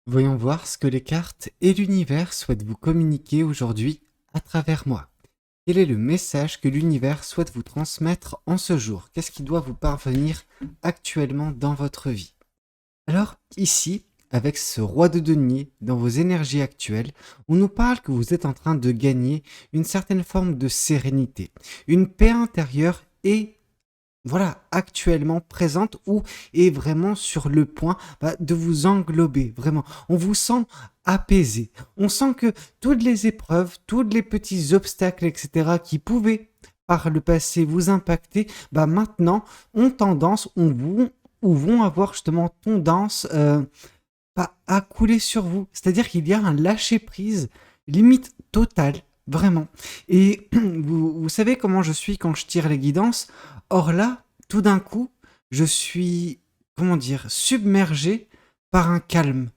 Voyons voir ce que les cartes et l'univers souhaitent vous communiquer aujourd'hui à travers moi. Quel est le message que l'univers souhaite vous transmettre en ce jour? Qu'est-ce qui doit vous parvenir actuellement dans votre vie? Alors, ici, avec ce roi de denier, dans vos énergies actuelles, on nous parle que vous êtes en train de gagner une certaine forme de sérénité, une paix intérieure et voilà, actuellement présente ou est vraiment sur le point de vous englober, vraiment. On vous sent apaisé. On sent que toutes les épreuves, tous les petits obstacles, etc., qui pouvaient par le passé vous impacter, maintenant ont tendance, ou vont avoir justement tendance à couler sur vous. C'est-à-dire qu'il y a un lâcher-prise limite totale, vraiment. Et vous savez comment je suis quand je tire les guidances. Or là, tout d'un coup, je suis, comment dire, submergé par un calme.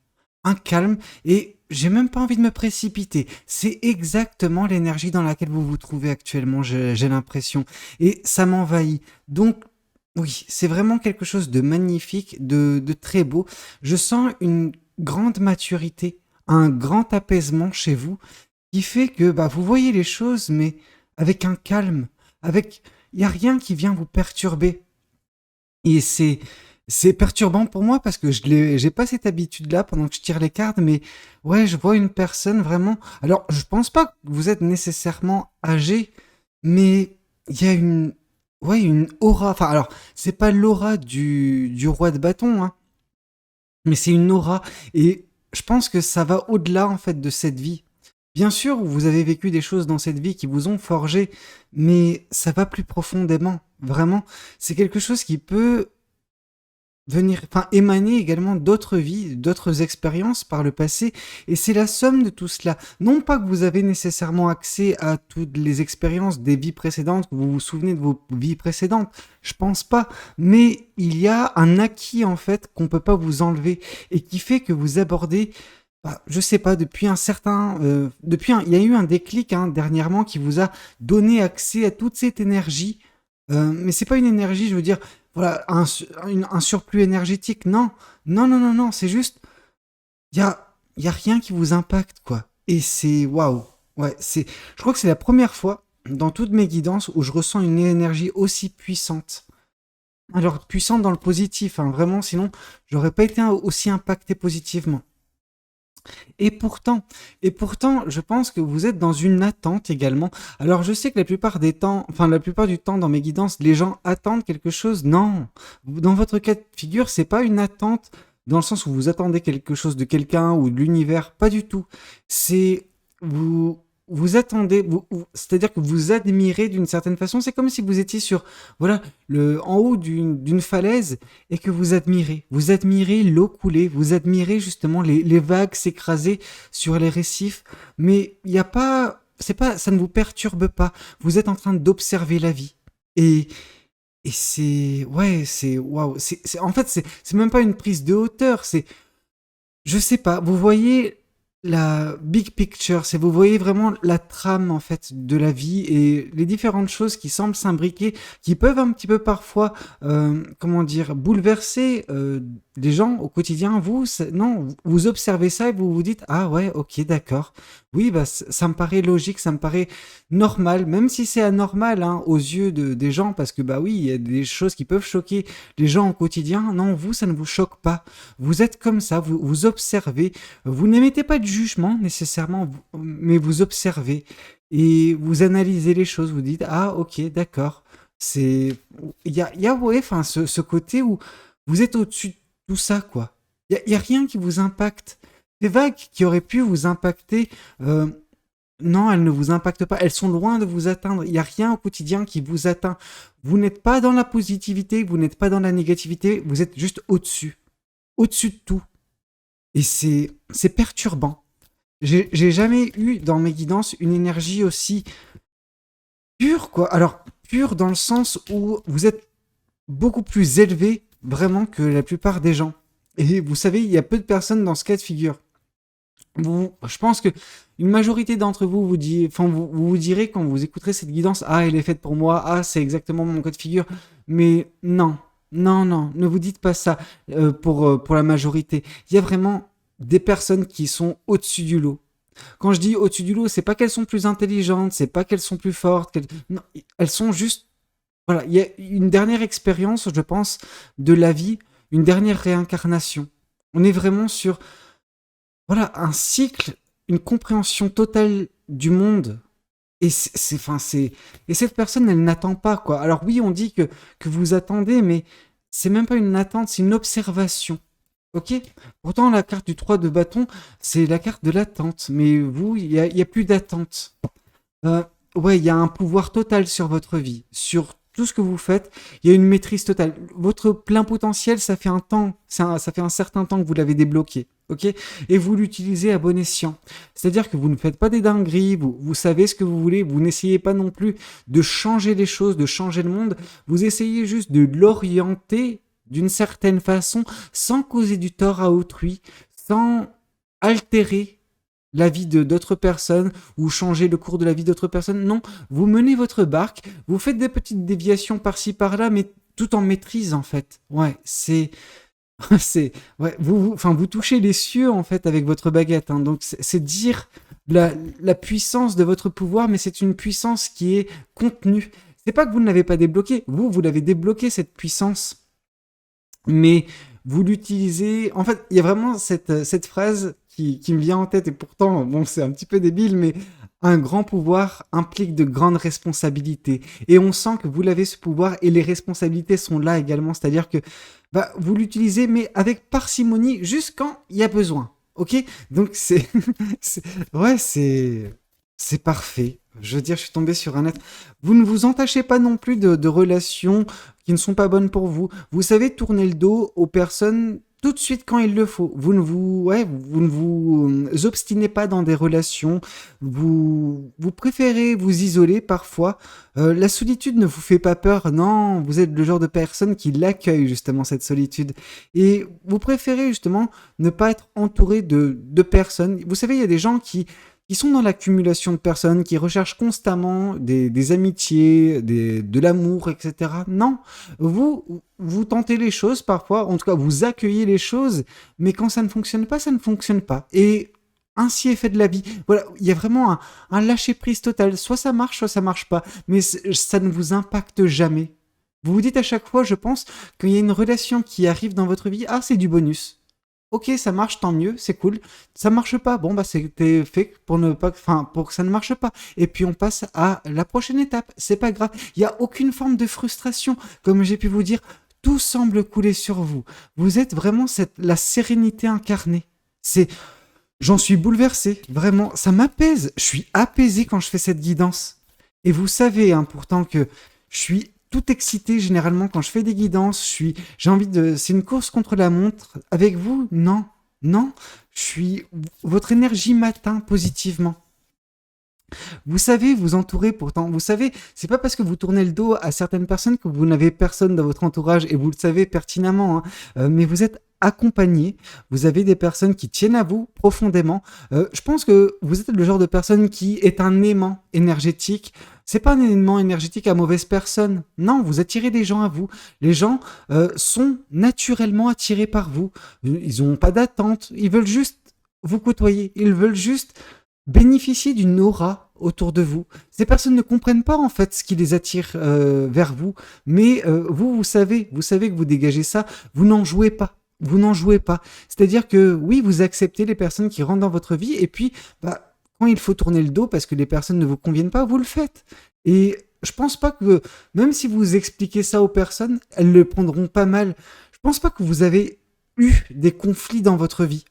Un calme, et j'ai même pas envie de me précipiter. C'est exactement l'énergie dans laquelle vous vous trouvez actuellement, j'ai l'impression. Et ça m'envahit. Donc, oui, c'est vraiment quelque chose de magnifique, de très beau. Je sens une grande maturité, un grand apaisement chez vous qui fait que vous voyez les choses, mais avec un calme, avec il y a rien qui vient vous perturber. Et c'est perturbant pour moi parce que j'ai pas cette habitude-là pendant que je tire les cartes, mais ouais, je vois une personne vraiment. Alors, je pense pas que vous êtes nécessairement âgé, mais il y a une aura. Enfin, alors, c'est pas l'aura du roi de bâton, hein, mais c'est une aura. Et je pense que ça va au-delà, en fait, de cette vie. Bien sûr, vous avez vécu des choses dans cette vie qui vous ont forgé, mais ça va plus profondément. Vraiment, c'est quelque chose qui peut venir, enfin, émaner également d'autres vies, d'autres expériences par le passé, et c'est la somme de tout cela. Non pas que vous avez nécessairement accès à toutes les expériences des vies précédentes, que vous vous souvenez de vos vies précédentes, je pense pas, mais il y a un acquis en fait qu'on peut pas vous enlever, et qui fait que vous abordez je sais pas, il y a eu un déclic dernièrement qui vous a donné accès à toute cette énergie, mais c'est pas une énergie, je veux dire, voilà, un surplus énergétique, non, non, non, non, non, c'est juste, il y a rien qui vous impacte, quoi. Et c'est waouh, ouais, je crois que c'est la première fois dans toutes mes guidances où je ressens une énergie aussi puissante. Alors puissante dans le positif, hein, vraiment, sinon j'aurais pas été aussi impacté positivement. Et pourtant, et pourtant, je pense que vous êtes dans une attente également. Alors, je sais que la plupart du temps dans mes guidances, les gens attendent quelque chose. Non, dans votre cas de figure, c'est pas une attente dans le sens où vous attendez quelque chose de quelqu'un ou de l'univers. Pas du tout. C'est vous. Vous attendez, c'est-à-dire que vous admirez d'une certaine façon. C'est comme si vous étiez sur, voilà, en haut d'une falaise et que vous admirez l'eau couler, vous admirez justement les vagues s'écraser sur les récifs, mais il y a pas, c'est pas, ça ne vous perturbe pas. Vous êtes en train d'observer la vie et c'est, ouais, c'est waouh, en fait c'est même pas une prise de hauteur, c'est, je sais pas, vous voyez la big picture, c'est vous voyez vraiment la trame en fait de la vie et les différentes choses qui semblent s'imbriquer, qui peuvent un petit peu parfois, comment dire, bouleverser les gens au quotidien. Non, vous observez ça et vous vous dites ah ouais, ok, d'accord, oui, ça me paraît logique, ça me paraît normal, même si c'est anormal aux yeux des gens, parce que oui, il y a des choses qui peuvent choquer les gens au quotidien. Non, vous, ça ne vous choque pas. Vous êtes comme ça, vous observez, vous n'émettez pas de jugement nécessairement, mais vous observez et vous analysez les choses. Vous dites ah ok d'accord. C'est il y a ouais enfin ce côté où vous êtes au-dessus de tout ça quoi. Il y a rien qui vous impacte. Des vagues qui auraient pu vous impacter, non, elles ne vous impactent pas. Elles sont loin de vous atteindre. Il n'y a rien au quotidien qui vous atteint. Vous n'êtes pas dans la positivité, vous n'êtes pas dans la négativité. Vous êtes juste au-dessus, au-dessus de tout. Et c'est perturbant. J'ai jamais eu dans mes guidances une énergie aussi pure, quoi. Alors, pure dans le sens où vous êtes beaucoup plus élevé, vraiment, que la plupart des gens. Et vous savez, il y a peu de personnes dans ce cas de figure. Je pense que une majorité d'entre vous vous direz quand vous écouterez cette guidance, ah, elle est faite pour moi, ah, c'est exactement mon cas de figure. Mais non, non, non, ne vous dites pas ça pour la majorité. Il y a vraiment des personnes qui sont au-dessus du lot. Quand je dis au-dessus du lot, c'est pas qu'elles sont plus intelligentes, c'est pas qu'elles sont plus fortes, non, elles sont juste... Voilà, il y a une dernière expérience, je pense, de la vie, une dernière réincarnation. On est vraiment sur, voilà, un cycle, une compréhension totale du monde. Et et cette personne, elle n'attend pas, quoi. Alors oui, on dit que vous attendez, mais c'est même pas une attente, c'est une observation. Ok? Pourtant, la carte du 3 de bâton, c'est la carte de l'attente. Mais vous, il y a plus d'attente. Euh, ouais, il y a un pouvoir total sur votre vie, sur tout ce que vous faites. Il y a une maîtrise totale. Votre plein potentiel, ça fait un temps, ça fait un certain temps que vous l'avez débloqué, ok? Et vous l'utilisez à bon escient. C'est-à-dire que vous ne faites pas des dingueries, vous savez ce que vous voulez, vous n'essayez pas non plus de changer les choses, de changer le monde. Vous essayez juste de l'orienter d'une certaine façon, sans causer du tort à autrui, sans altérer la vie de d'autres personnes ou changer le cours de la vie d'autres personnes. Non, vous menez votre barque, vous faites des petites déviations par-ci par-là, mais tout en maîtrise en fait. Ouais, c'est c'est ouais, enfin vous touchez les cieux en fait avec votre baguette. Hein. Donc c'est dire la puissance de votre pouvoir, mais c'est une puissance qui est contenue. C'est pas que vous ne l'avez pas débloqué, vous l'avez débloqué cette puissance, mais vous l'utilisez. En fait, il y a vraiment cette phrase qui me vient en tête, et pourtant, bon, c'est un petit peu débile, mais un grand pouvoir implique de grandes responsabilités. Et on sent que vous l'avez ce pouvoir, et les responsabilités sont là également, c'est-à-dire que bah, vous l'utilisez, mais avec parcimonie, juste quand il y a besoin. Ok? Donc c'est- ouais, c'est parfait. Je veux dire, je suis tombé sur un être. Vous ne vous entachez pas non plus de relations qui ne sont pas bonnes pour vous. Vous savez tourner le dos aux personnes tout de suite quand il le faut. Vous ne vous obstinez pas dans des relations. Vous préférez vous isoler parfois. La solitude ne vous fait pas peur. Non, vous êtes le genre de personne qui l'accueille justement cette solitude. Et vous préférez justement ne pas être entouré de personnes. Vous savez, il y a des gens qui sont dans l'accumulation de personnes, qui recherchent constamment des amitiés, de l'amour, etc. Non, vous tentez les choses parfois, en tout cas vous accueillez les choses, mais quand ça ne fonctionne pas, ça ne fonctionne pas. Et ainsi est fait de la vie. Voilà, il y a vraiment un lâcher-prise total. Soit ça marche pas, mais ça ne vous impacte jamais. Vous vous dites à chaque fois, je pense, qu'il y a une relation qui arrive dans votre vie, ah, c'est du bonus. Ok, ça marche, tant mieux, c'est cool. Ça marche pas, bon bah c'était fait pour ne pas, enfin pour que ça ne marche pas. Et puis on passe à la prochaine étape. C'est pas grave. Il y a aucune forme de frustration, comme j'ai pu vous dire. Tout semble couler sur vous. Vous êtes vraiment la sérénité incarnée. C'est, j'en suis bouleversé, vraiment. Ça m'apaise. Je suis apaisé quand je fais cette guidance. Et vous savez, hein, pourtant que je suis tout excité généralement quand je fais des guidances. J'ai envie de, c'est une course contre la montre. Avec vous, non, non. Je suis, votre énergie m'atteint positivement. Vous savez vous entourer pourtant. Vous savez, c'est pas parce que vous tournez le dos à certaines personnes que vous n'avez personne dans votre entourage et vous le savez pertinemment. Hein. Mais vous êtes accompagné. Vous avez des personnes qui tiennent à vous profondément. Je pense que vous êtes le genre de personne qui est un aimant énergétique. C'est pas un aimant énergétique à mauvaise personne. Non, vous attirez des gens à vous. Les gens sont naturellement attirés par vous. Ils n'ont pas d'attente. Ils veulent juste vous côtoyer. Ils veulent juste bénéficier d'une aura autour de vous. Ces personnes ne comprennent pas en fait ce qui les attire vers vous, mais vous savez que vous dégagez ça, vous n'en jouez pas. Vous n'en jouez pas. C'est-à-dire que oui, vous acceptez les personnes qui rentrent dans votre vie, et puis bah, quand il faut tourner le dos parce que les personnes ne vous conviennent pas, vous le faites. Et je pense pas que, même si vous expliquez ça aux personnes, elles le prendront pas mal. Je pense pas que vous avez eu des conflits dans votre vie.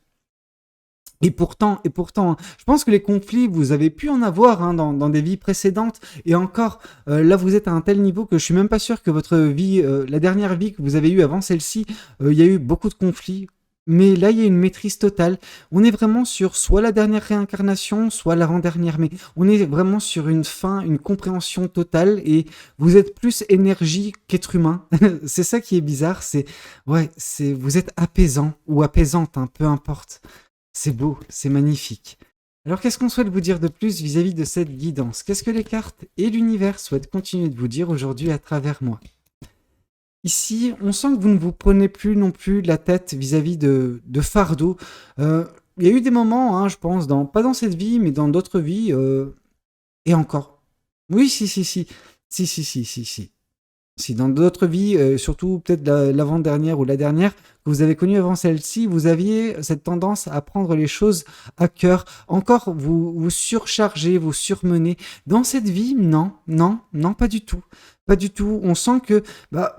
Et pourtant, hein, je pense que les conflits, vous avez pu en avoir hein, dans des vies précédentes. Et encore, là, vous êtes à un tel niveau que je suis même pas sûr que votre vie, la dernière vie que vous avez eue avant celle-ci, il y a eu beaucoup de conflits. Mais là, il y a une maîtrise totale. On est vraiment sur soit la dernière réincarnation, soit l'avant-dernière. Mais on est vraiment sur une fin, une compréhension totale. Et vous êtes plus énergie qu'être humain. C'est ça qui est bizarre. Vous êtes apaisant ou apaisante, hein, peu importe. C'est beau, c'est magnifique. Alors qu'est-ce qu'on souhaite vous dire de plus vis-à-vis de cette guidance? Qu'est-ce que les cartes et l'univers souhaitent continuer de vous dire aujourd'hui à travers moi? Ici, on sent que vous ne vous prenez plus non plus la tête vis-à-vis de fardeaux. Il y a eu des moments, hein, je pense, pas dans cette vie, mais dans d'autres vies, et encore. Oui, si, si, si. Si, si, si, si, si. Si dans d'autres vies, surtout peut-être l'avant-dernière ou la dernière, que vous avez connue avant celle-ci, vous aviez cette tendance à prendre les choses à cœur. Encore, vous surchargez, vous surmenez. Dans cette vie, non, non, non, pas du tout. Pas du tout. On sent que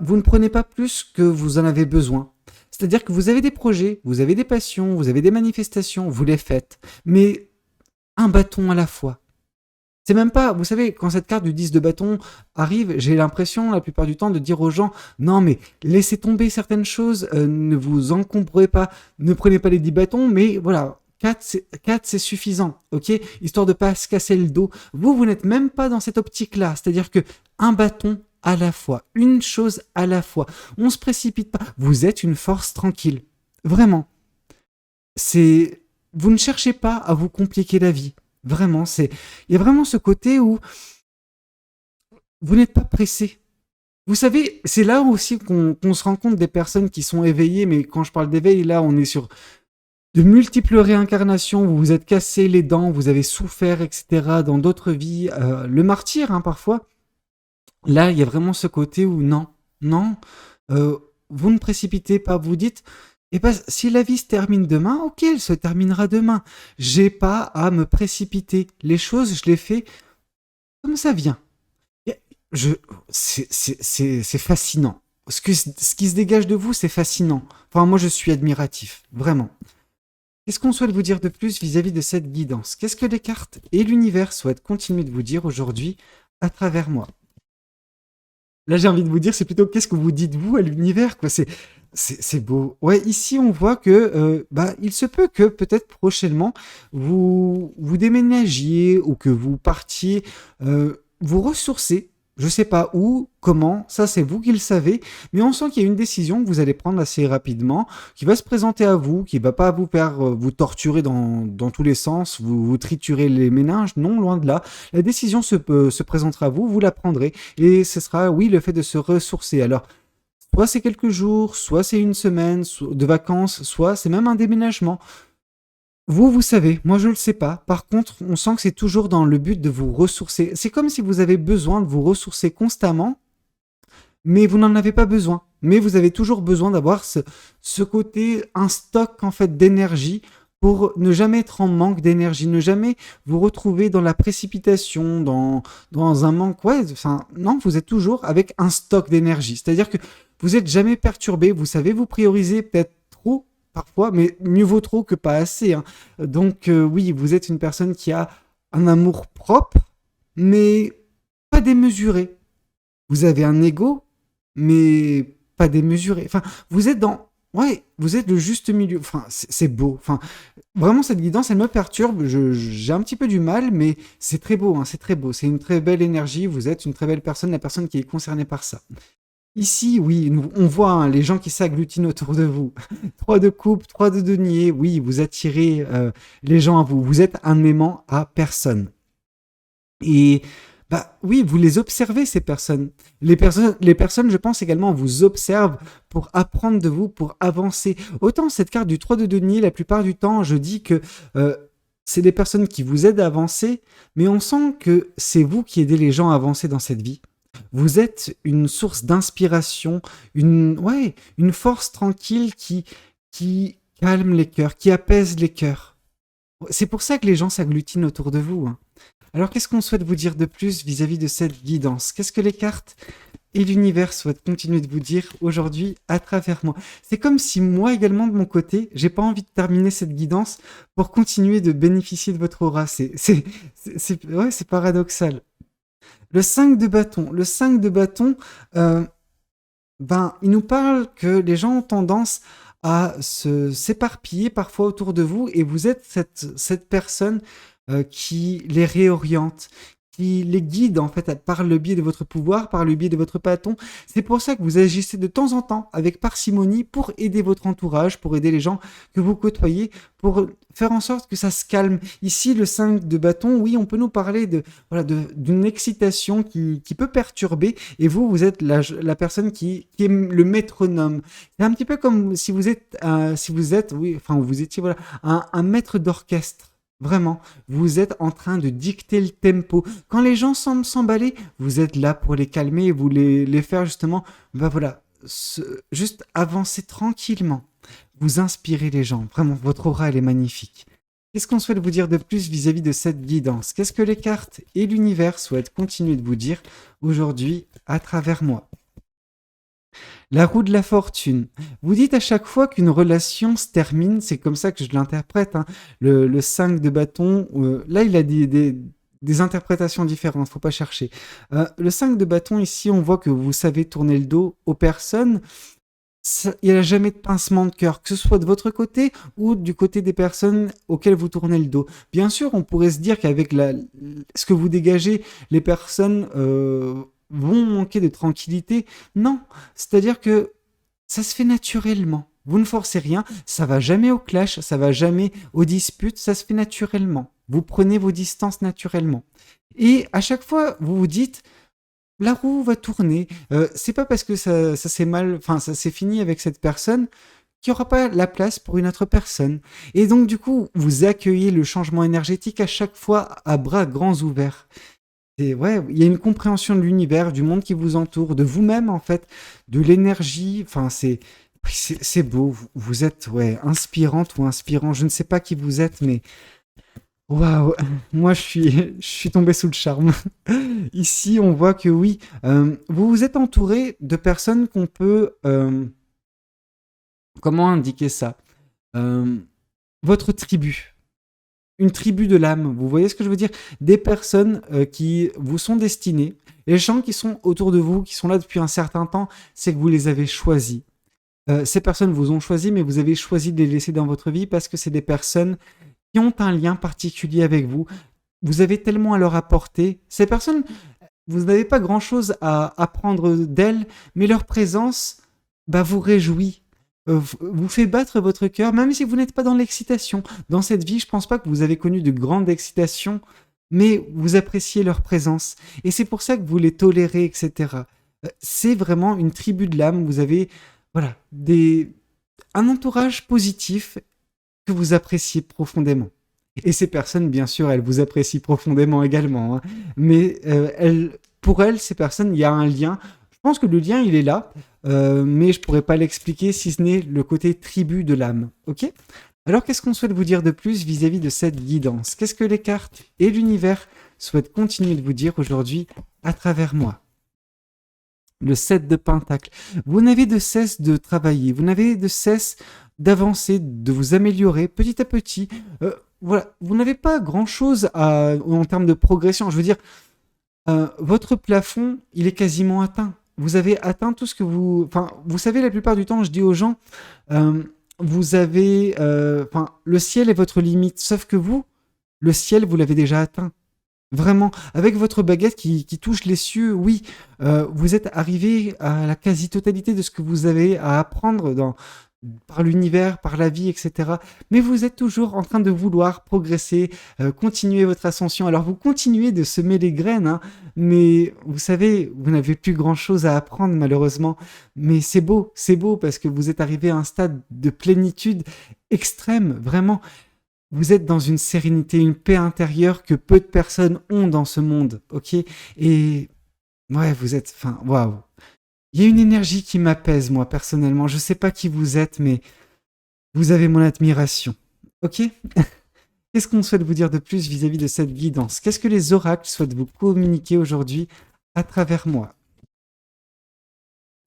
vous ne prenez pas plus que vous en avez besoin. C'est-à-dire que vous avez des projets, vous avez des passions, vous avez des manifestations, vous les faites. Mais un bâton à la fois. C'est même pas, vous savez, quand cette carte du 10 de bâton arrive, j'ai l'impression la plupart du temps de dire aux gens, non mais laissez tomber certaines choses, ne vous encombrez pas, ne prenez pas les 10 bâtons, mais voilà, 4 c'est suffisant, ok? Histoire de pas se casser le dos. Vous n'êtes même pas dans cette optique-là, c'est-à-dire que un bâton à la fois, une chose à la fois. On se précipite pas. Vous êtes une force tranquille. Vraiment. C'est, vous ne cherchez pas à vous compliquer la vie. Vraiment, il y a vraiment ce côté où vous n'êtes pas pressé. Vous savez, c'est là aussi qu'on se rend compte des personnes qui sont éveillées, mais quand je parle d'éveil, là, on est sur de multiples réincarnations, vous vous êtes cassé les dents, vous avez souffert, etc., dans d'autres vies, le martyr, hein, parfois. Là, il y a vraiment ce côté où non, non, vous ne précipitez pas, vous dites, eh ben, si la vie se termine demain, ok, elle se terminera demain. J'ai pas à me précipiter. Les choses, je les fais comme ça vient. Je, c'est fascinant. Ce qui se dégage de vous, c'est fascinant. Enfin, moi, je suis admiratif, vraiment. Qu'est-ce qu'on souhaite vous dire de plus vis-à-vis de cette guidance? Qu'est-ce que les cartes et l'univers souhaitent continuer de vous dire aujourd'hui à travers moi? Là, j'ai envie de vous dire, c'est plutôt qu'est-ce que vous dites vous à l'univers, quoi. C'est beau. Ouais, ici, on voit que il se peut que peut-être prochainement, vous déménagiez ou que vous partiez vous ressourcer. Je sais pas où, comment, ça c'est vous qui le savez, mais on sent qu'il y a une décision que vous allez prendre assez rapidement, qui va se présenter à vous, qui va pas vous faire vous torturer dans tous les sens, vous triturer les méninges, non, loin de là. La décision se présentera à vous, vous la prendrez, et ce sera, oui, le fait de se ressourcer. Alors, soit c'est quelques jours, soit c'est une semaine de vacances, soit c'est même un déménagement. Vous savez, moi je le sais pas. Par contre, on sent que c'est toujours dans le but de vous ressourcer. C'est comme si vous avez besoin de vous ressourcer constamment, mais vous n'en avez pas besoin. Mais vous avez toujours besoin d'avoir ce côté, un stock en fait d'énergie pour ne jamais être en manque d'énergie, ne jamais vous retrouver dans la précipitation, dans un manque. Ouais, enfin, non, vous êtes toujours avec un stock d'énergie. C'est-à-dire que vous êtes jamais perturbé, vous savez vous prioriser peut-être trop parfois, mais mieux vaut trop que pas assez, hein. Donc oui, vous êtes une personne qui a un amour propre, mais pas démesuré. Vous avez un ego, mais pas démesuré. Enfin, vous êtes dans... Ouais, vous êtes le juste milieu. Enfin, c'est beau. Enfin, vraiment, cette guidance, elle me perturbe. J'ai un petit peu du mal, mais c'est très beau, hein, c'est très beau. C'est une très belle énergie. Vous êtes une très belle personne, la personne qui est concernée par ça. Ici, oui, on voit hein, les gens qui s'agglutinent autour de vous. 3 de coupe, 3 de denier. Oui, vous attirez les gens à vous. Vous êtes un aimant à personne. Et oui, vous les observez, ces personnes. Les personnes, je pense également, vous observent pour apprendre de vous, pour avancer. Autant cette carte du 3 de denier, la plupart du temps, je dis que c'est des personnes qui vous aident à avancer, mais on sent que c'est vous qui aidez les gens à avancer dans cette vie. Vous êtes une source d'inspiration, une force tranquille qui calme les cœurs, qui apaise les cœurs. C'est pour ça que les gens s'agglutinent autour de vous, hein. Alors, qu'est-ce qu'on souhaite vous dire de plus vis-à-vis de cette guidance? Qu'est-ce que les cartes et l'univers souhaitent continuer de vous dire aujourd'hui à travers moi? C'est comme si moi également, de mon côté, j'ai pas envie de terminer cette guidance pour continuer de bénéficier de votre aura. C'est paradoxal. Le 5 de bâton. Le 5 de bâton, il nous parle que les gens ont tendance à s'éparpiller parfois autour de vous et vous êtes cette personne qui les réoriente, qui les guide en fait par le biais de votre pouvoir, par le biais de votre bâton. C'est pour ça que vous agissez de temps en temps avec parcimonie pour aider votre entourage, pour aider les gens que vous côtoyez, pour faire en sorte que ça se calme. Ici, le 5 de bâton, oui, on peut nous parler d'une excitation qui peut perturber, et vous êtes la personne qui est le métronome. C'est un petit peu comme si vous êtes, oui, enfin, vous étiez, voilà, un maître d'orchestre. Vraiment, vous êtes en train de dicter le tempo. Quand les gens semblent s'emballer, vous êtes là pour les calmer et vous les faire justement, bah voilà, juste avancer tranquillement. Vous inspirez les gens. Vraiment, votre aura, elle est magnifique. Qu'est-ce qu'on souhaite vous dire de plus vis-à-vis de cette guidance? Qu'est-ce que les cartes et l'univers souhaitent continuer de vous dire aujourd'hui à travers moi? La roue de la fortune. Vous dites à chaque fois qu'une relation se termine, c'est comme ça que je l'interprète, hein. Le 5 de bâton, là il a des interprétations différentes, faut pas chercher. Le 5 de bâton, ici on voit que vous savez tourner le dos aux personnes. Il n'y a jamais de pincement de cœur, que ce soit de votre côté ou du côté des personnes auxquelles vous tournez le dos. Bien sûr, on pourrait se dire qu'avec ce que vous dégagez, les personnes vont manquer de tranquillité. Non, c'est-à-dire que ça se fait naturellement. Vous ne forcez rien, ça va jamais au clash, ça va jamais aux disputes, ça se fait naturellement. Vous prenez vos distances naturellement. Et à chaque fois, vous vous dites, la roue va tourner. C'est pas parce que ça s'est mal, enfin ça s'est fini avec cette personne qu'il n'y aura pas la place pour une autre personne. Et donc du coup, vous accueillez le changement énergétique à chaque fois à bras grands ouverts. Et ouais, il y a une compréhension de l'univers, du monde qui vous entoure, de vous-même en fait, de l'énergie. Enfin, c'est beau. Vous êtes ouais inspirante ou inspirant. Je ne sais pas qui vous êtes, mais waouh, moi je suis tombé sous le charme. Ici, on voit que oui, vous vous êtes entouré de personnes qu'on peut, comment indiquer ça? Euh, Votre tribu. Une tribu de l'âme, vous voyez ce que je veux dire? Des personnes qui vous sont destinées. Les gens qui sont autour de vous, qui sont là depuis un certain temps, c'est que vous les avez choisis. Ces personnes vous ont choisi, mais vous avez choisi de les laisser dans votre vie parce que c'est des personnes qui ont un lien particulier avec vous. Vous avez tellement à leur apporter. Ces personnes, vous n'avez pas grand-chose à apprendre d'elles, mais leur présence bah, vous réjouit, vous fait battre votre cœur, même si vous n'êtes pas dans l'excitation. Dans cette vie, je pense pas que vous avez connu de grande excitation, mais vous appréciez leur présence. Et c'est pour ça que vous les tolérez, etc. C'est vraiment une tribu de l'âme. Vous avez voilà, un entourage positif que vous appréciez profondément. Et ces personnes, bien sûr, elles vous apprécient profondément également, hein. Mais pour elles, ces personnes, il y a un lien. Je pense que le lien, il est là, mais je pourrais pas l'expliquer si ce n'est le côté tribu de l'âme. Ok? Alors, qu'est-ce qu'on souhaite vous dire de plus vis-à-vis de cette guidance? Qu'est-ce que les cartes et l'univers souhaitent continuer de vous dire aujourd'hui à travers moi? Le 7 de Pentacle. Vous n'avez de cesse de travailler, vous n'avez de cesse d'avancer, de vous améliorer petit à petit. Voilà, vous n'avez pas grand-chose en termes de progression. Je veux dire, votre plafond, il est quasiment atteint. Vous avez atteint tout ce que vous... Enfin, vous savez, la plupart du temps, je dis aux gens, vous avez... Enfin, le ciel est votre limite, sauf que vous, le ciel, vous l'avez déjà atteint. Vraiment, avec votre baguette qui touche les cieux, oui, vous êtes arrivé à la quasi-totalité de ce que vous avez à apprendre par l'univers, par la vie, etc. Mais vous êtes toujours en train de vouloir progresser, continuer votre ascension. Alors vous continuez de semer les graines, hein, mais vous savez, vous n'avez plus grand-chose à apprendre malheureusement. Mais c'est beau parce que vous êtes arrivé à un stade de plénitude extrême, vraiment. Vous êtes dans une sérénité, une paix intérieure que peu de personnes ont dans ce monde, ok? Et ouais, vous êtes, enfin, waouh. Il y a une énergie qui m'apaise, moi, personnellement. Je sais pas qui vous êtes, mais vous avez mon admiration, ok? Qu'est-ce qu'on souhaite vous dire de plus vis-à-vis de cette guidance? Qu'est-ce que les oracles souhaitent vous communiquer aujourd'hui à travers moi?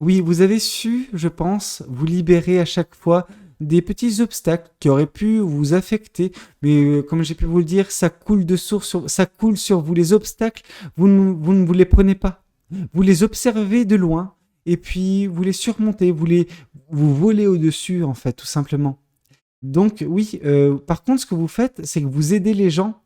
Oui, vous avez su, je pense, vous libérer à chaque fois des petits obstacles qui auraient pu vous affecter, mais comme j'ai pu vous le dire, ça coule de source, ça coule sur vous. Les obstacles, vous ne vous les prenez pas. Vous les observez de loin et puis vous les surmontez, vous volez au-dessus en fait, tout simplement. Donc oui, par contre, ce que vous faites, c'est que vous aidez les gens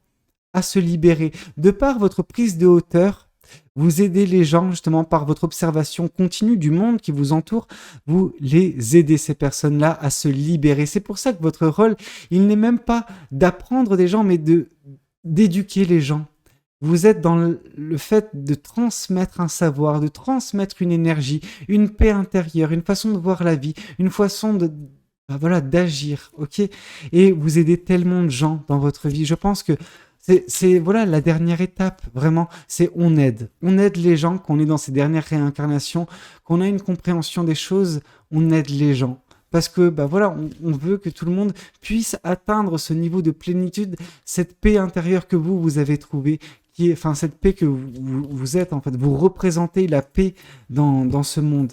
à se libérer. De par votre prise de hauteur, vous aidez les gens justement par votre observation continue du monde qui vous entoure, vous les aidez ces personnes-là à se libérer. C'est pour ça que votre rôle, il n'est même pas d'apprendre des gens, mais d'éduquer les gens. Vous êtes dans le fait de transmettre un savoir, de transmettre une énergie, une paix intérieure, une façon de voir la vie, une façon voilà, d'agir, ok? Et vous aidez tellement de gens dans votre vie. Je pense que c'est voilà la dernière étape, vraiment, c'est on aide. On aide les gens, qu'on est dans ces dernières réincarnations, qu'on a une compréhension des choses, on aide les gens. Parce que bah voilà, on veut que tout le monde puisse atteindre ce niveau de plénitude, cette paix intérieure que vous avez trouvée, qui est, enfin cette paix que vous êtes en fait, vous représentez la paix dans ce monde.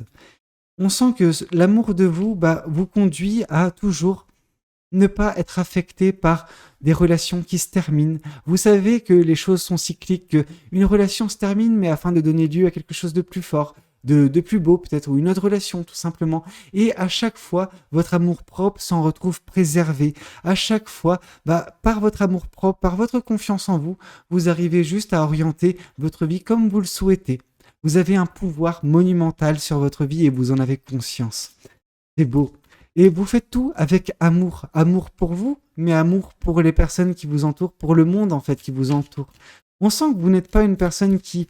On sent que l'amour de vous vous conduit à toujours ne pas être affecté par des relations qui se terminent. Vous savez que les choses sont cycliques, qu'une relation se termine, mais afin de donner lieu à quelque chose de plus fort, de plus beau peut-être, ou une autre relation tout simplement. Et à chaque fois, votre amour-propre s'en retrouve préservé. À chaque fois, par votre amour-propre, par votre confiance en vous, vous arrivez juste à orienter votre vie comme vous le souhaitez. Vous avez un pouvoir monumental sur votre vie et vous en avez conscience. C'est beau. Et vous faites tout avec amour. Amour pour vous, mais amour pour les personnes qui vous entourent, pour le monde en fait qui vous entoure. On sent que vous n'êtes pas une personne qui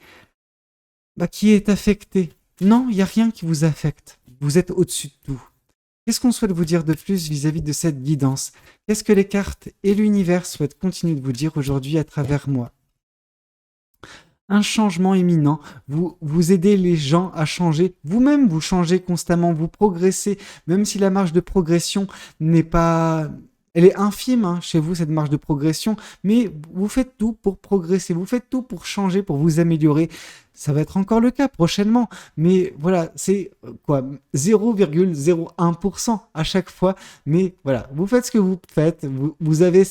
est affectée. Non, il n'y a rien qui vous affecte. Vous êtes au-dessus de tout. Qu'est-ce qu'on souhaite vous dire de plus vis-à-vis de cette guidance? Qu'est-ce que les cartes et l'univers souhaitent continuer de vous dire aujourd'hui à travers moi? Un changement imminent, vous aidez les gens à changer, vous-même vous changez constamment, vous progressez, même si la marge de progression n'est pas... Elle est infime chez vous, cette marge de progression, mais vous faites tout pour progresser, vous faites tout pour changer, pour vous améliorer. Ça va être encore le cas prochainement, mais voilà, c'est quoi, 0,01% à chaque fois, mais voilà, vous faites ce que vous faites, vous avez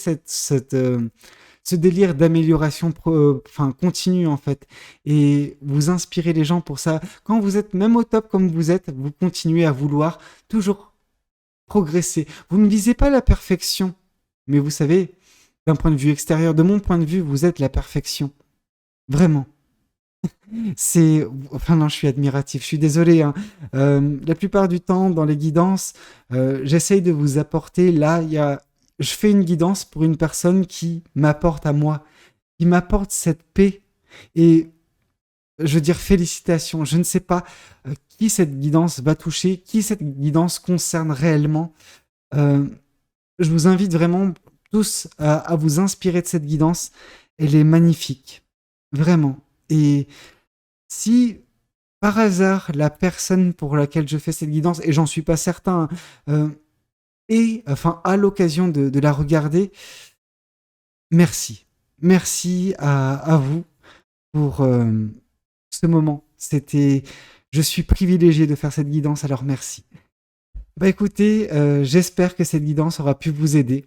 ce délire d'amélioration continue en fait, et vous inspirez les gens pour ça. Quand vous êtes même au top comme vous êtes, vous continuez à vouloir toujours progresser. Vous ne visez pas la perfection, mais vous savez, d'un point de vue extérieur, de mon point de vue, vous êtes la perfection. Vraiment. Non, je suis admiratif, je suis désolé. La plupart du temps, dans les guidances, j'essaye de vous apporter, je fais une guidance pour une personne qui m'apporte à moi, qui m'apporte cette paix. Et je veux dire félicitations. Je ne sais pas qui cette guidance va toucher, qui cette guidance concerne réellement. Je vous invite vraiment tous à vous inspirer de cette guidance. Elle est magnifique, vraiment. Et si par hasard la personne pour laquelle je fais cette guidance, et j'en suis pas certain, à l'occasion de la regarder, merci. Merci à vous pour ce moment. Je suis privilégié de faire cette guidance, alors merci. Écoutez, j'espère que cette guidance aura pu vous aider.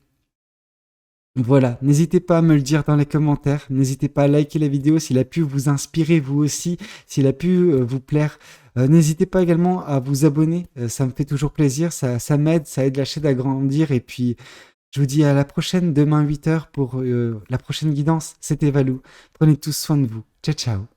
Voilà, n'hésitez pas à me le dire dans les commentaires, n'hésitez pas à liker la vidéo s'il a pu vous inspirer vous aussi, s'il a pu vous plaire. N'hésitez pas également à vous abonner, ça me fait toujours plaisir, ça m'aide, ça aide la chaîne à grandir. Et puis, je vous dis à la prochaine, demain 8h pour la prochaine guidance. C'était Valou, prenez tous soin de vous. Ciao, ciao.